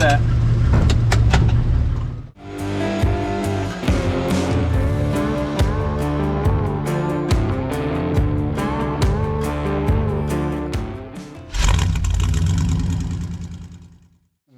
at that.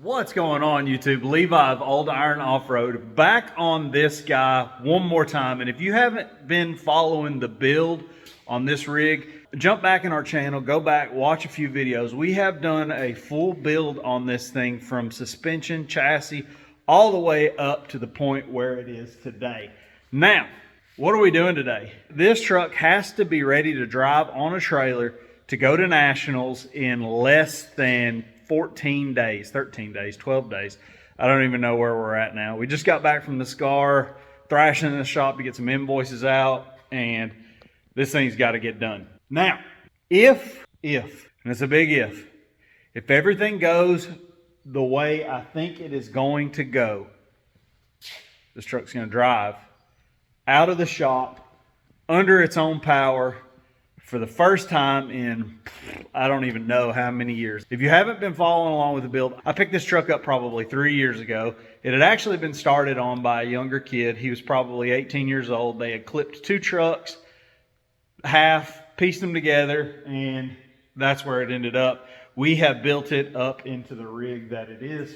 What's going on, YouTube? Levi of Old Iron Off-Road back on this guy one more time. And if you haven't been following the build on this rig, jump back in our channel, go back, watch a few videos. We have done a full build on this thing from suspension, chassis, all the way up to the point where it is today. Now, what are we doing today? This truck has to be ready to drive on a trailer to go to nationals in less than 14 days, 13 days, 12 days. I don't even know where we're at now. We just got back from the SCAR, thrashing in the shop to get some invoices out, and this thing's got to get done. Now, if, and it's a big if everything goes the way I think it is going to go, this truck's going to drive out of the shop under its own power for the first time in I don't even know how many years. If you haven't been following along with the build, I picked this truck up probably 3 years ago. It had actually been started on by a younger kid. He was probably 18 years old. They had clipped two trucks, pieced them together, and that's where it ended up. We have built it up into the rig that it is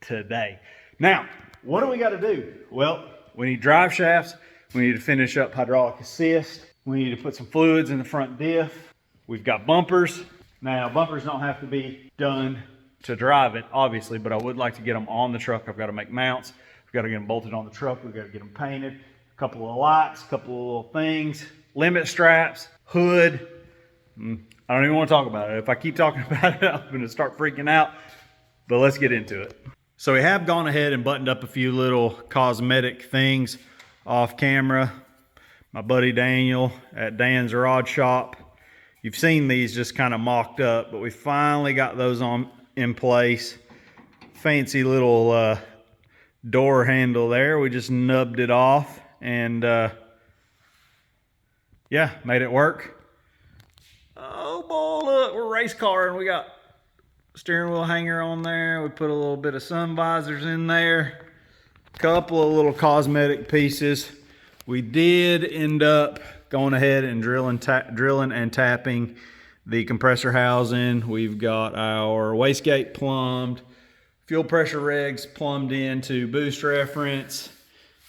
today. Now, what do we got to do? Well, we need drive shafts. We need to finish up hydraulic assist. We need to put some fluids in the front diff. We've got bumpers. Now, bumpers don't have to be done to drive it, obviously, but I would like to get them on the truck. I've got to make mounts. We've got to get them bolted on the truck. We've got to get them painted. A couple of lights, a couple of little things, limit straps, hood. I don't even want to talk about it. If I keep talking about it, I'm going to start freaking out, but let's get into it. So we have gone ahead and buttoned up a few little cosmetic things off camera. My buddy Daniel at Dan's Rod Shop. You've seen these just kind of mocked up, but we finally got those in place. Fancy little door handle there. We just nubbed it off and yeah, made it work. Oh boy, look, we're race car and we got steering wheel hanger on there. We put a little bit of sun visors in there. Couple of little cosmetic pieces. We did end up going ahead and drilling and tapping the compressor housing. We've got our wastegate plumbed, fuel pressure regs plumbed into boost reference.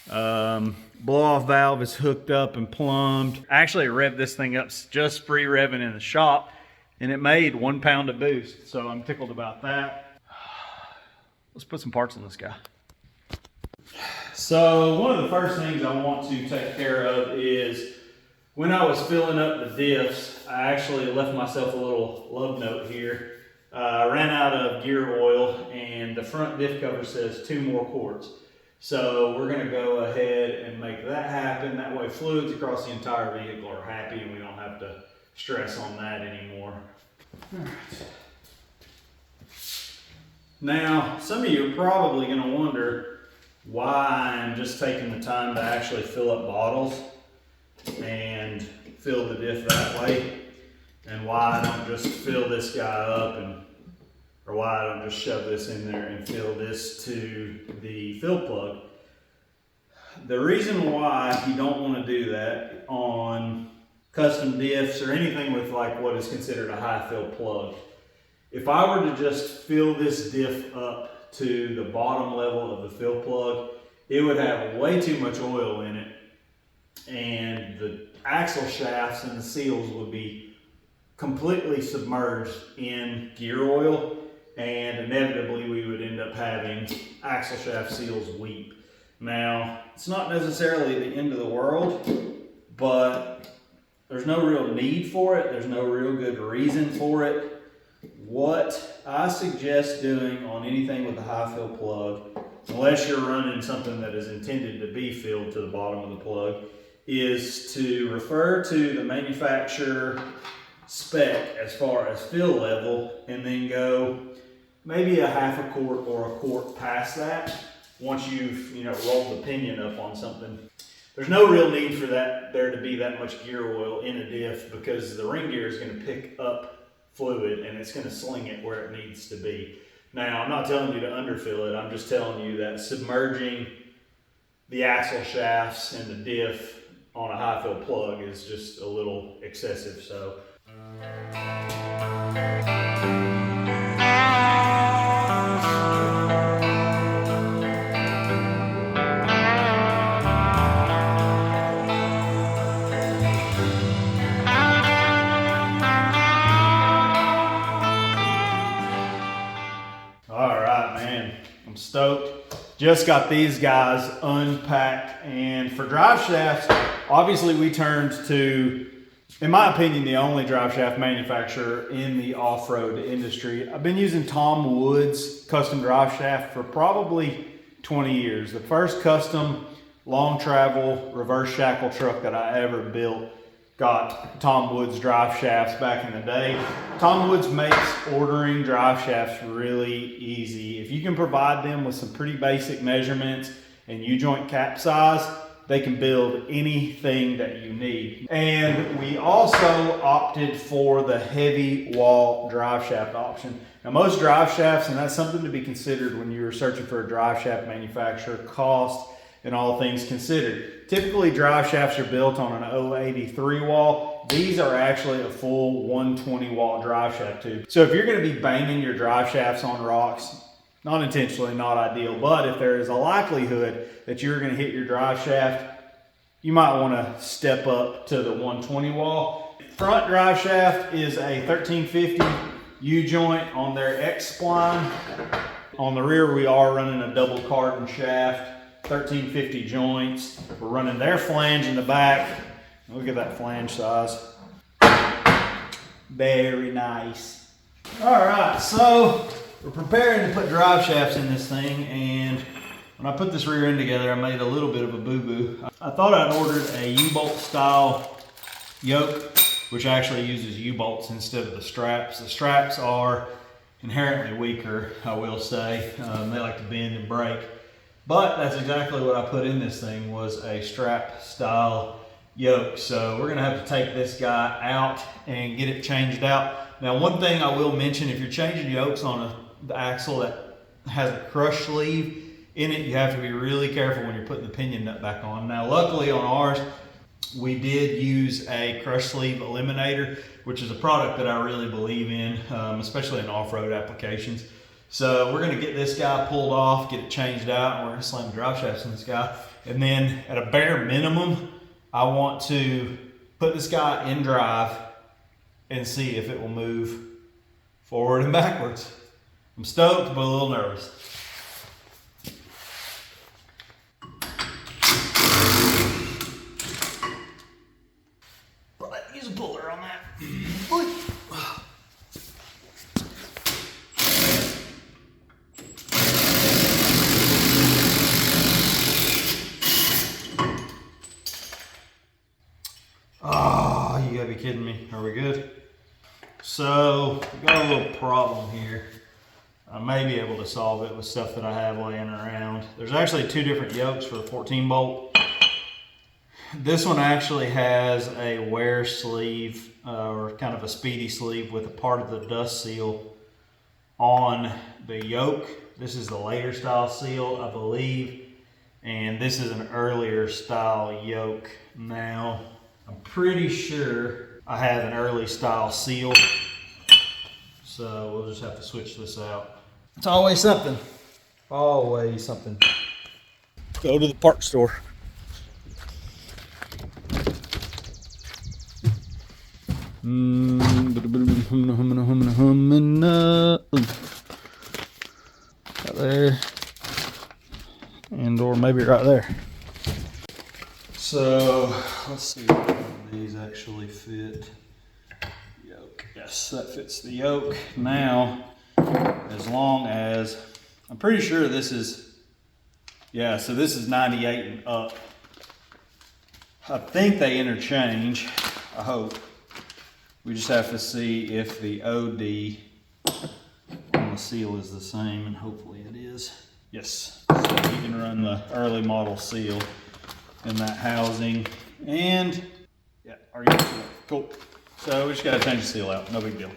Blow-off valve is hooked up and plumbed. I actually revved this thing up just free revving in the shop, and it made 1 pound of boost. So I'm tickled about that. Let's put some parts on this guy. So one of the first things I want to take care of is when I was filling up the diffs, I actually left myself a little love note here. I ran out of gear oil and the front diff cover says 2 more quarts. So we're going to go ahead and make that happen. That way fluids across the entire vehicle are happy and we don't have to stress on that anymore. All right. Now, some of you are probably going to wonder why I'm just taking the time to actually fill up bottles and fill the diff that way, and why I don't just fill this guy up, or why I don't just shove this in there and fill this to the fill plug. The reason why you don't want to do that on custom diffs or anything with like what is considered a high fill plug, if I were to just fill this diff up to the bottom level of the fill plug, it would have way too much oil in it, and the axle shafts and the seals would be completely submerged in gear oil, and inevitably we would end up having axle shaft seals weep. Now, it's not necessarily the end of the world, but there's no real need for it. There's no real good reason for it. What I suggest doing on anything with a high fill plug, unless you're running something that is intended to be filled to the bottom of the plug, is to refer to the manufacturer spec as far as fill level and then go maybe a half a quart or a quart past that once you've rolled the pinion up on something. There's no real need for there to be that much gear oil in a diff, because the ring gear is going to pick up fluid and it's going to sling it where it needs to be. Now, I'm not telling you to underfill it, I'm just telling you that submerging the axle shafts and the diff on a high fill plug is just a little excessive, so. All right, man, I'm stoked. Just got these guys unpacked, and for drive shafts, obviously we turned to, in my opinion, the only drive shaft manufacturer in the off-road industry. I've been using Tom Wood's custom drive shaft for probably 20 years. The first custom long travel reverse shackle truck that I ever built got Tom Wood's drive shafts back in the day. Tom Wood's makes ordering drive shafts really easy. If you can provide them with some pretty basic measurements and U-joint cap size, they can build anything that you need. And we also opted for the heavy wall drive shaft option. Now most drive shafts, and that's something to be considered when you're searching for a drive shaft manufacturer, cost and all things considered. Typically drive shafts are built on an 083 wall. These are actually a full 120 wall drive shaft tube. So if you're gonna be banging your drive shafts on rocks, not intentionally, not ideal, but if there is a likelihood that you're gonna hit your drive shaft, you might wanna step up to the 120 wall. Front drive shaft is a 1350 U-joint on their X-spline. On the rear, we are running a double cardan shaft, 1350 joints. We're running their flange in the back. Look at that flange size. Very nice. All right, so we're preparing to put drive shafts in this thing, and when I put this rear end together, I made a little bit of a boo-boo. I thought I'd ordered a U-bolt style yoke, which actually uses U-bolts instead of the straps. The straps are inherently weaker, I will say. They like to bend and break. But that's exactly what I put in this thing, was a strap style yoke. So we're gonna have to take this guy out and get it changed out. Now, one thing I will mention, if you're changing yokes on the axle that has a crush sleeve in it, you have to be really careful when you're putting the pinion nut back on. Now, luckily on ours, we did use a crush sleeve eliminator, which is a product that I really believe in, especially in off-road applications. So we're gonna get this guy pulled off, get it changed out, and we're gonna slam the drive shafts in this guy. And then at a bare minimum, I want to put this guy in drive and see if it will move forward and backwards. I'm stoked, but a little nervous. But use a puller on that. Oh, you gotta be kidding me. Are we good? So, we got a little problem here. I may be able to solve it with stuff that I have laying around. There's actually two different yokes for the 14 bolt. This one actually has a wear sleeve, or kind of a speedy sleeve with a part of the dust seal on the yoke. This is the later style seal, I believe. And this is an earlier style yoke. Now, I'm pretty sure I have an early style seal, so we'll just have to switch this out. It's always something. Always something. Go to the parts store. Right there. And or maybe right there. So let's see if one of these actually fit yoke. Yes, that fits the yoke. Now, as long as, I'm pretty sure this is, yeah, so this is 98 and up. I think they interchange, I hope. We just have to see if the OD on the seal is the same, and hopefully it is. Yes, so you can run the early model seal in that housing, and yeah, are you cool? So we just gotta change the seal out, no big deal.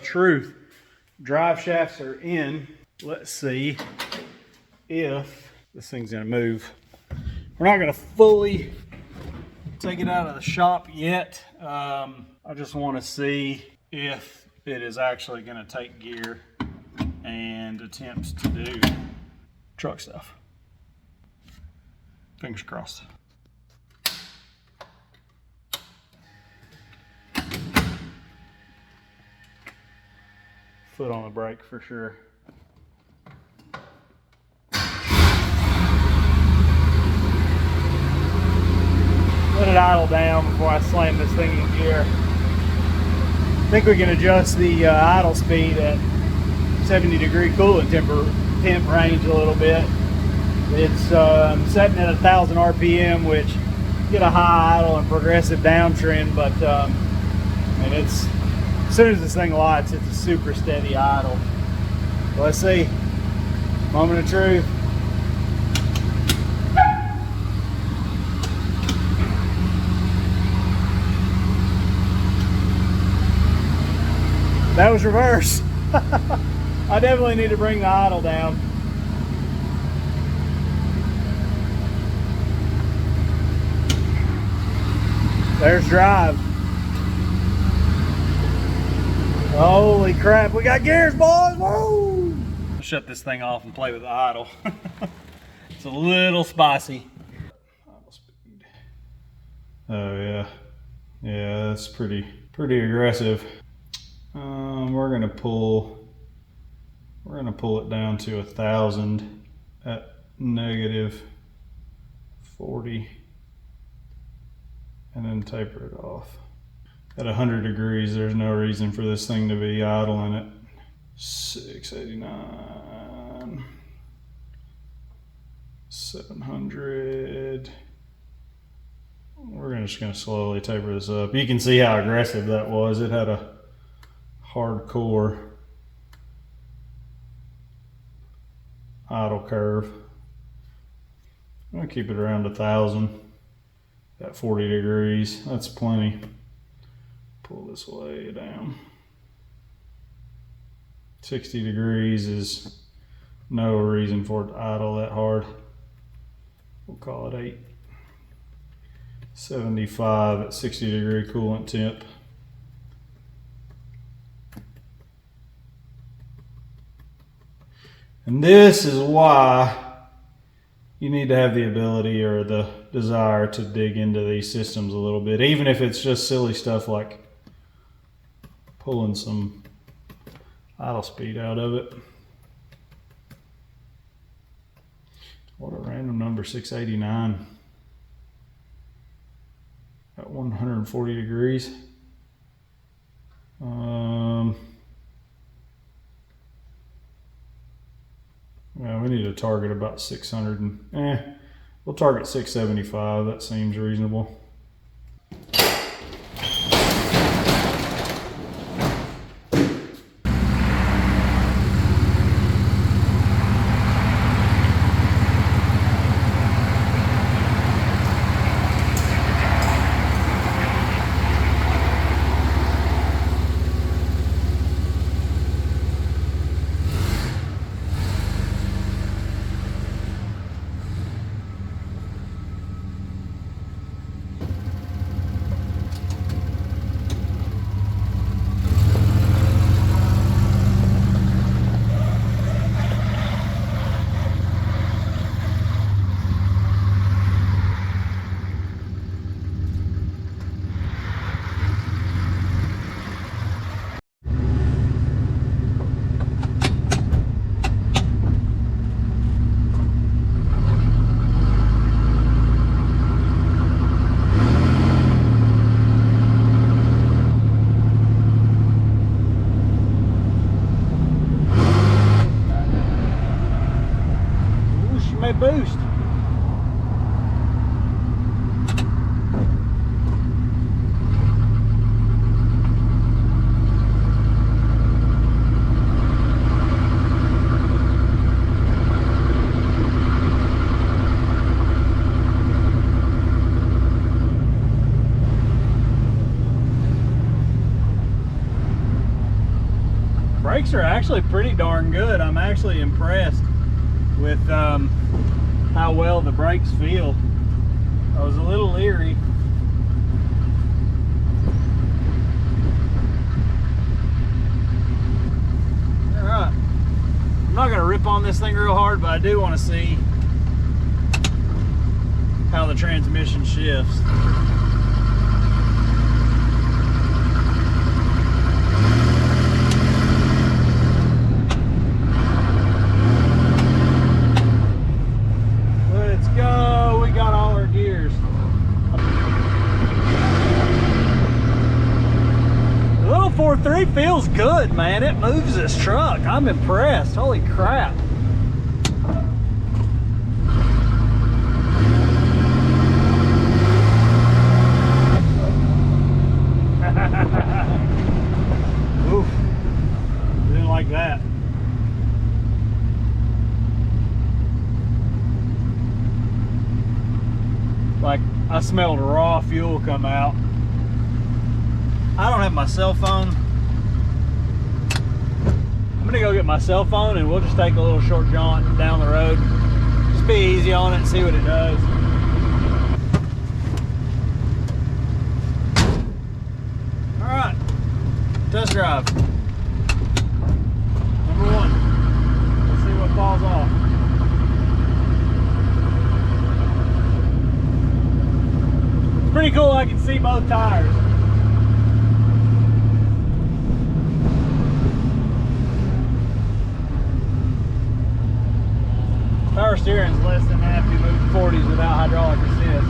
truth. Drive shafts are in. Let's see if this thing's gonna move. We're not gonna fully take it out of the shop yet. I just wanna see if it is actually gonna take gear and attempts to do truck stuff. Fingers crossed. Foot on the brake for sure. Let it idle down before I slam this thing in gear. I think we can adjust the idle speed at 70-degree coolant temp range a little bit. It's setting at 1,000 RPM, which get a high idle and progressive downtrend, but and it's, as soon as this thing lights, it's a super steady idle. So let's see. Moment of truth. That was reverse. I definitely need to bring the idle down. There's drive. Holy crap, we got gears, boys! Woo! I'll shut this thing off and play with the idle. It's a little spicy. Idle speed. Oh yeah. Yeah, that's pretty aggressive. We're gonna pull it down to 1,000 at -40 and then taper it off. At 100 degrees, there's no reason for this thing to be idling at 689, 700. We're just gonna slowly taper this up. You can see how aggressive that was. It had a hardcore idle curve. I'm gonna keep it around 1,000 at 40 degrees. That's plenty. Pull this way down. 60 degrees is no reason for it to idle that hard. We'll call it 8. 75 at 60-degree coolant temp. And this is why you need to have the ability or the desire to dig into these systems a little bit, even if it's just silly stuff like pulling some idle speed out of it. What a random number, 689 at 140 degrees. Yeah, we need to target about 600 and we'll target 675. That seems reasonable. Boost. brakes are actually pretty darn good. I'm actually impressed with how well the brakes feel. I was a little leery. Alright. I'm not going to rip on this thing real hard, but I do want to see how the transmission shifts. Let's go. We got all our gears. The little 4.3 feels good, man. It moves this truck. I'm impressed. Holy crap. Oof. Didn't like that. Like, I smelled raw fuel come out. I don't have my cell phone. I'm gonna go get my cell phone and we'll just take a little short jaunt down the road. Just be easy on it and see what it does. All right, test drive. Number one. Let's see what falls off. It's pretty cool, I can see both tires. Power steering is less than half you move 40s without hydraulic assist.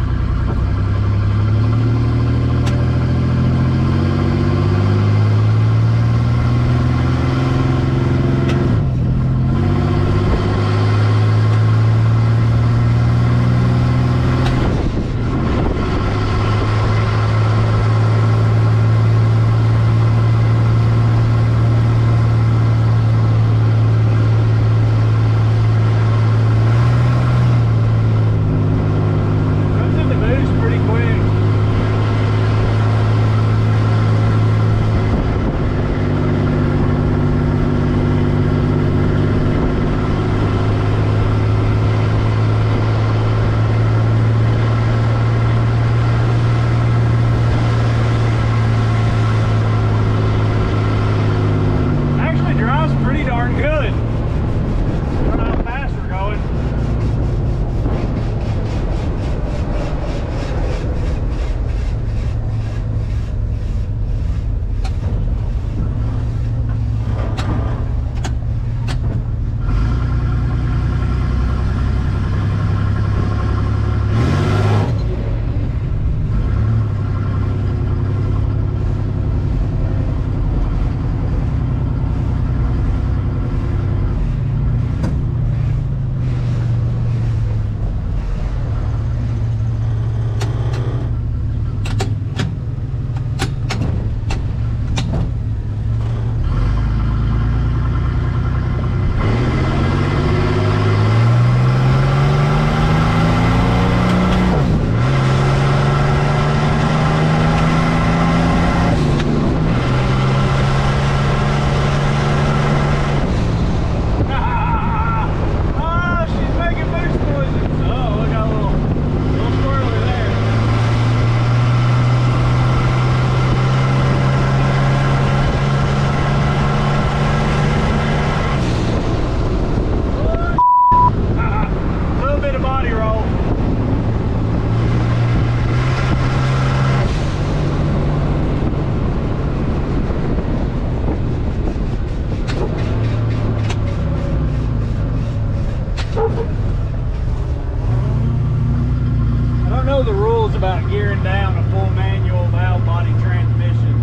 About gearing down a full manual valve body transmission.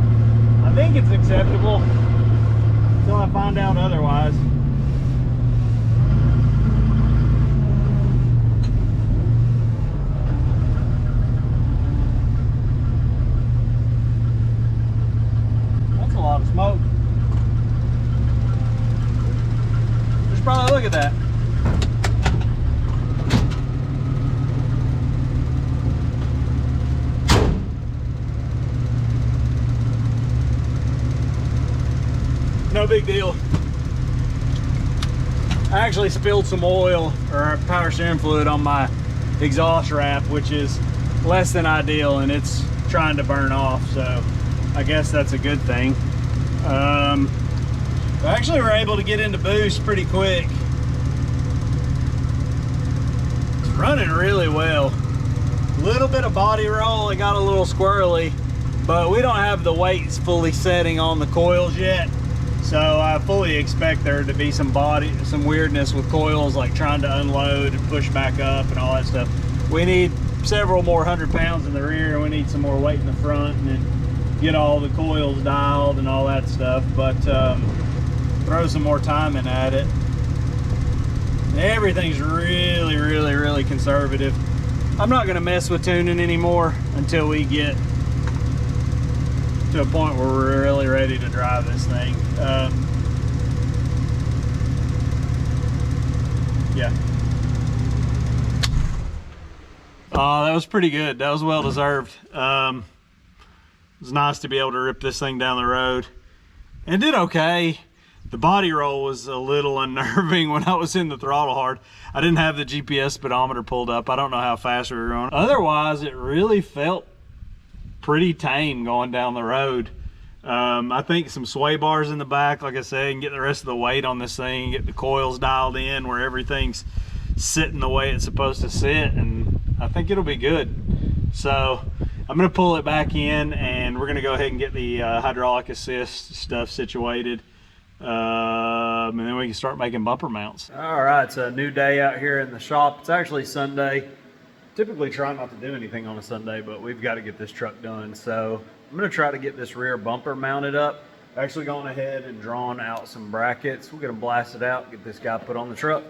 I think it's acceptable until I find out otherwise. That's a lot of smoke. Just probably look at that. No big deal. I actually spilled some oil or power steering fluid on my exhaust wrap, which is less than ideal, and it's trying to burn off, so I guess that's a good thing. Actually, we're able to get into boost pretty quick. It's running really well. A little bit of body roll, it got a little squirrely, but we don't have the weights fully setting on the coils yet. So I fully expect there to be some weirdness with coils, like trying to unload and push back up and all that stuff. We need several more 100 pounds in the rear, and we need some more weight in the front, and then get all the coils dialed and all that stuff. But throw some more time in at it. Everything's really, really, really conservative. I'm not gonna mess with tuning anymore until we get to a point where we're really ready to drive this thing. Yeah. That was pretty good. That was well deserved. It was nice to be able to rip this thing down the road. And did okay. The body roll was a little unnerving when I was in the throttle hard. I didn't have the GPS speedometer pulled up. I don't know how fast we were going. Otherwise, it really felt pretty tame going down the road. I think some sway bars in the back, like I said, and get the rest of the weight on this thing, get the coils dialed in where everything's sitting the way it's supposed to sit, and I think it'll be good. So I'm going to pull it back in, and we're going to go ahead and get the hydraulic assist stuff situated, and then we can start making bumper mounts. All right, it's a new day out here in the shop. It's actually Sunday. Typically try not to do anything on a Sunday, but we've got to get this truck done. So I'm going to try to get this rear bumper mounted up. Actually gone ahead and drawn out some brackets. We're going to blast it out, get this guy put on the truck.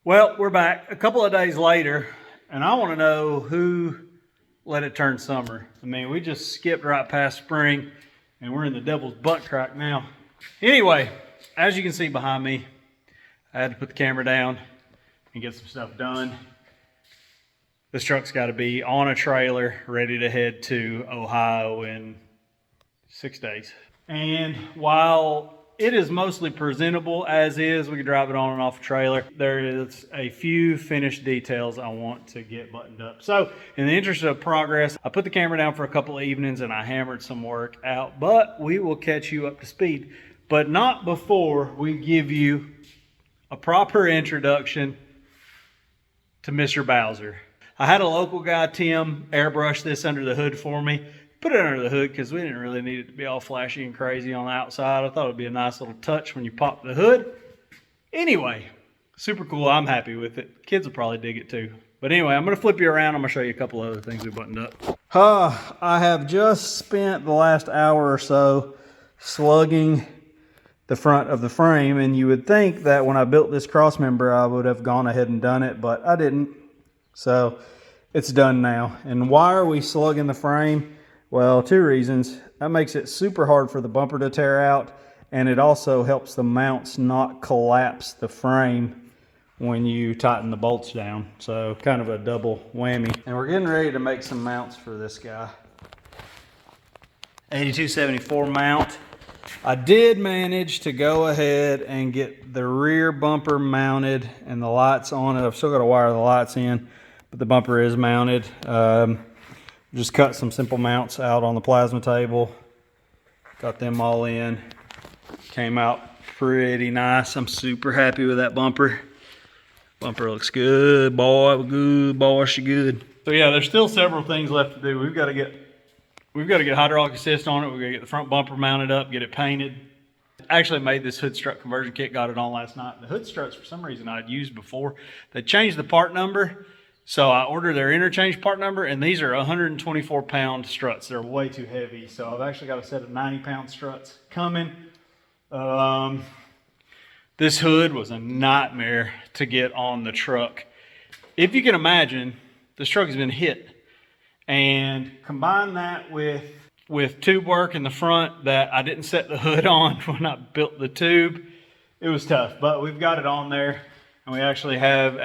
Well, we're back a couple of days later, and I want to know who let it turn summer. I mean, we just skipped right past spring, and we're in the devil's butt crack now. Anyway, as you can see behind me, I had to put the camera down and get some stuff done. This truck's got to be on a trailer, ready to head to Ohio in 6 days. And while it is mostly presentable as is. We can drive it on and off a trailer. There is a few finished details I want to get buttoned up. So in the interest of progress, I put the camera down for a couple of evenings and I hammered some work out, but we will catch you up to speed, but not before we give you a proper introduction to Mr. Bowser. I had a local guy, Tim, airbrush this under the hood for me. Put it under the hood because we didn't really need it to be all flashy and crazy on the outside. I thought it'd be a nice little touch when you pop the hood. Anyway, super cool. I'm happy with it. Kids will probably dig it too. But anyway, I'm going to flip you around. I'm going to show you a couple other things we buttoned up. I have just spent the last hour or so slugging the front of the frame, and you would think that when I built this cross member I would have gone ahead and done it, but I didn't. So it's done now. And why are we slugging the frame? Well, two reasons. That makes it super hard for the bumper to tear out, and it also helps the mounts not collapse the frame when you tighten the bolts down. So kind of a double whammy. And we're getting ready to make some mounts for this guy. 8274 mount. I did manage to go ahead and get the rear bumper mounted and the lights on it. I've still got to wire the lights in, but the bumper is mounted. Just cut some simple mounts out on the plasma table. Got them all in. Came out pretty nice. I'm super happy with that bumper. Bumper looks good, boy. Good, boy, she good. So yeah, there's still several things left to do. We've got to get hydraulic assist on it. We've got to get the front bumper mounted up, get it painted. I actually made this hood strut conversion kit, got it on last night. The hood struts, for some reason, I'd used before. They changed the part number, so I ordered their interchange part number, and these are 124-pound struts. They're way too heavy, so I've actually got a set of 90-pound struts coming. This hood was a nightmare to get on the truck. If you can imagine, this truck has been hit. And combine that with tube work in the front that I didn't set the hood on when I built the tube. It was tough, but we've got it on there, and we actually have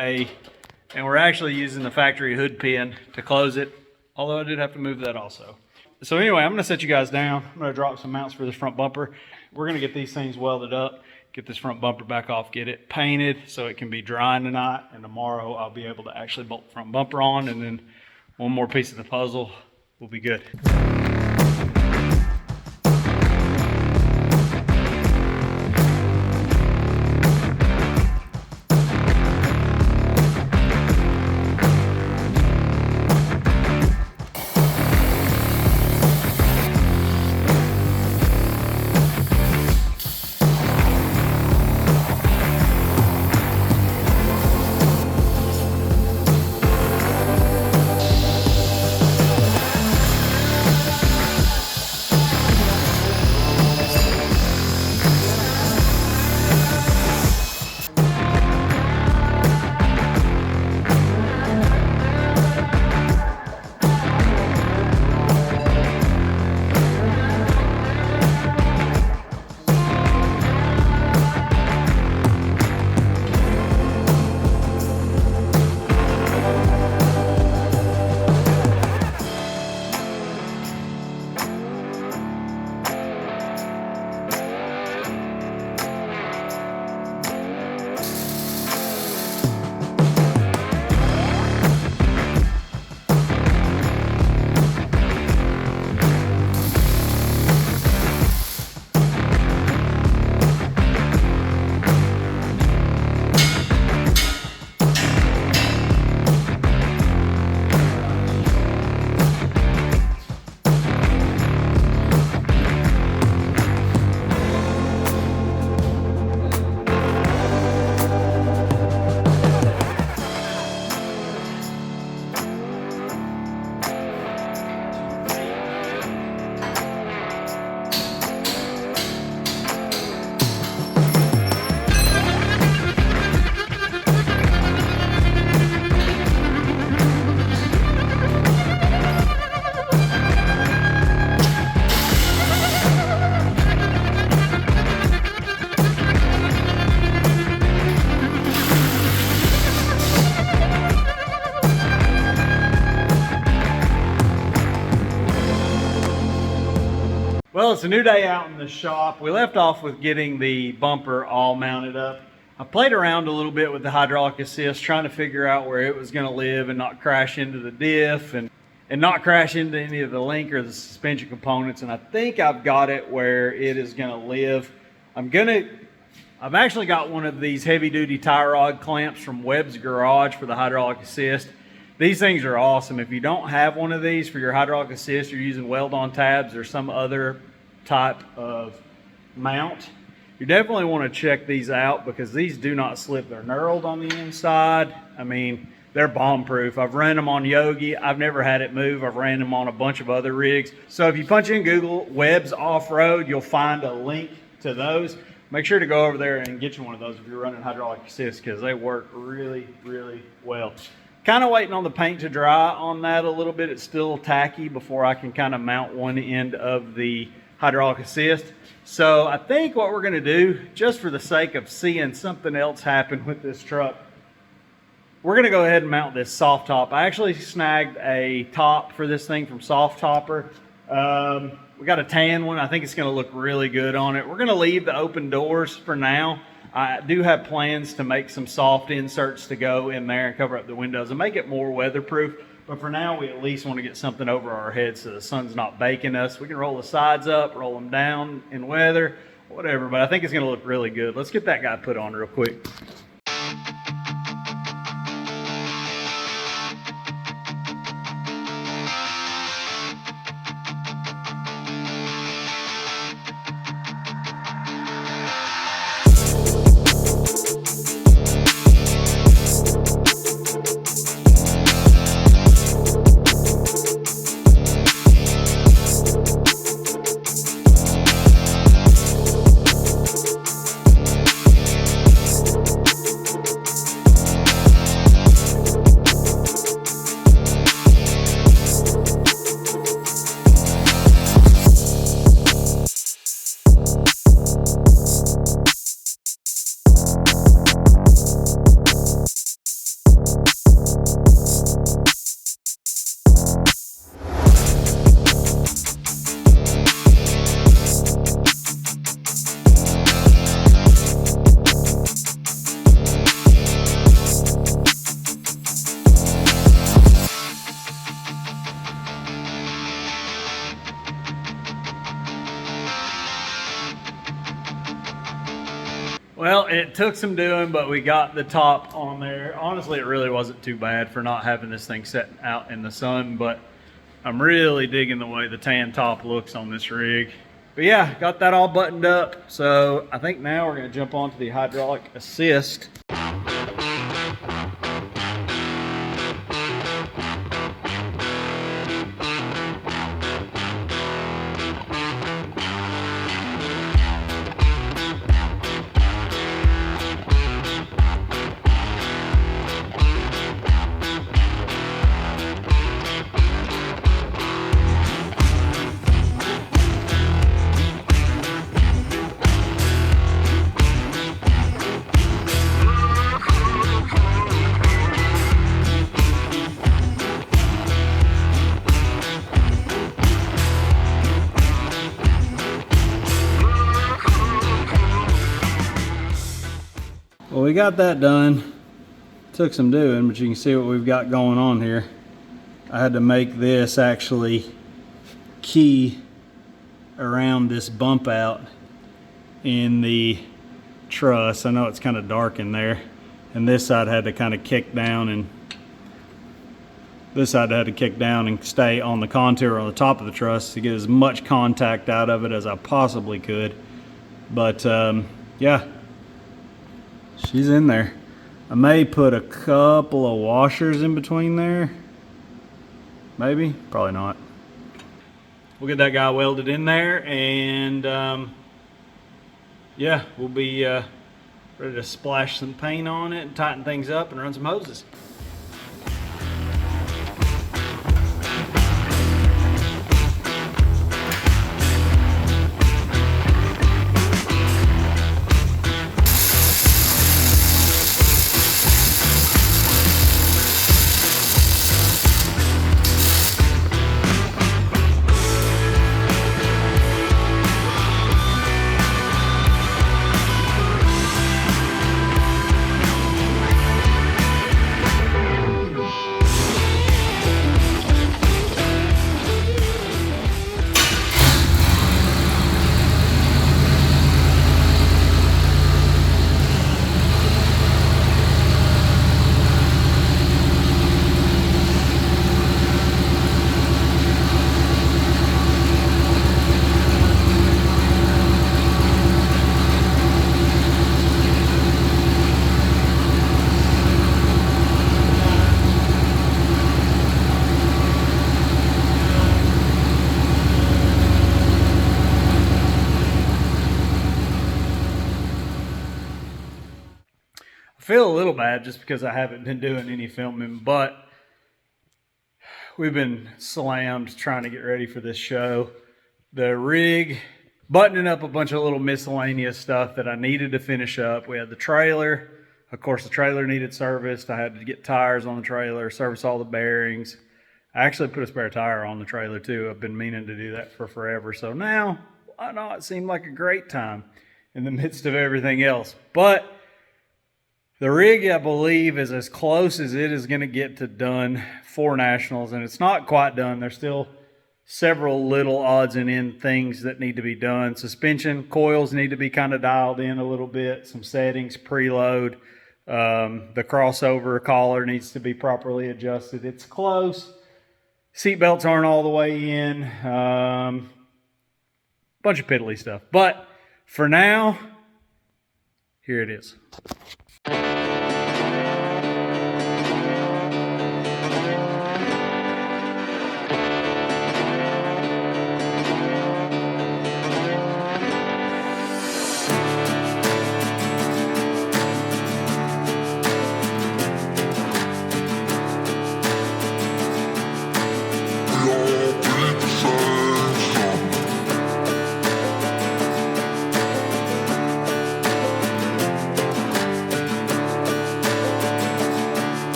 and we're actually using the factory hood pin to close it, although I did have to move that also. So anyway, I'm gonna set you guys down. I'm gonna drop some mounts for this front bumper. We're gonna get these things welded up, get this front bumper back off, get it painted so it can be drying tonight, and tomorrow I'll be able to actually bolt the front bumper on, and then one more piece of the puzzle will be good. Well, it's a new day out in the shop. We left off with getting the bumper all mounted up. I played around a little bit with the hydraulic assist, trying to figure out where it was going to live and not crash into the diff and not crash into any of the link or the suspension components. And I think I've got it where it is going to live. I've actually got one of these heavy duty tie rod clamps from Webb's Garage for the hydraulic assist. These things are awesome. If you don't have one of these for your hydraulic assist, you're using weld-on tabs or some other type of mount, you definitely want to check these out because these do not slip. They're knurled on the inside. I mean, they're bomb-proof. I've ran them on Yogi. I've never had it move. I've ran them on a bunch of other rigs. So if you punch in Google Webb's Offroad, you'll find a link to those. Make sure to go over there and get you one of those if you're running hydraulic assist because they work really, really well. Kind of waiting on the paint to dry on that a little bit. It's still tacky before I can kind of mount one end of the hydraulic assist. So I think what we're going to do, just for the sake of seeing something else happen with this truck, we're going to go ahead and mount this soft top. I actually snagged a top for this thing from Soft Topper. We got a tan one. I think it's going to look really good on it. We're going to leave the open doors for now. I do have plans to make some soft inserts to go in there and cover up the windows and make it more weatherproof. But for now, we at least want to get something over our heads so the sun's not baking us. We can roll the sides up, roll them down in weather, whatever. But I think it's going to look really good. Let's get that guy put on real quick. Well, it took some doing, but we got the top on there. Honestly, it really wasn't too bad for not having this thing set out in the sun, but I'm really digging the way the tan top looks on this rig. But yeah, got that all buttoned up. So I think now we're gonna jump onto the hydraulic assist. Well, we got that done. Took some doing, but you can see what we've got going on here. I had to make this actually key around this bump out in the truss. I know it's kind of dark in there, and this side had to kind of kick down, and this side had to kick down and stay on the contour on the top of the truss to get as much contact out of it as I possibly could. But yeah, she's in there. I may put a couple of washers in between there. Maybe, probably not. We'll get that guy welded in there, and yeah, we'll be ready to splash some paint on it and tighten things up and run some hoses. feel a little bad just because I haven't been doing any filming, but we've been slammed trying to get ready for this show. The rig, buttoning up a bunch of little miscellaneous stuff that I needed to finish up. We had the trailer. Of course, the trailer needed serviced. I had to get tires on the trailer, service all the bearings. I actually put a spare tire on the trailer too. I've been meaning to do that for forever. So now, I know it seemed like a great time in the midst of everything else. But the rig, I believe, is as close as it is going to get to done for Nationals. And it's not quite done. There's still several little odds and end things that need to be done. Suspension coils need to be kind of dialed in a little bit. Some settings, preload. The crossover collar needs to be properly adjusted. It's close. Seat belts aren't all the way in. Bunch of piddly stuff. But for now, here it is.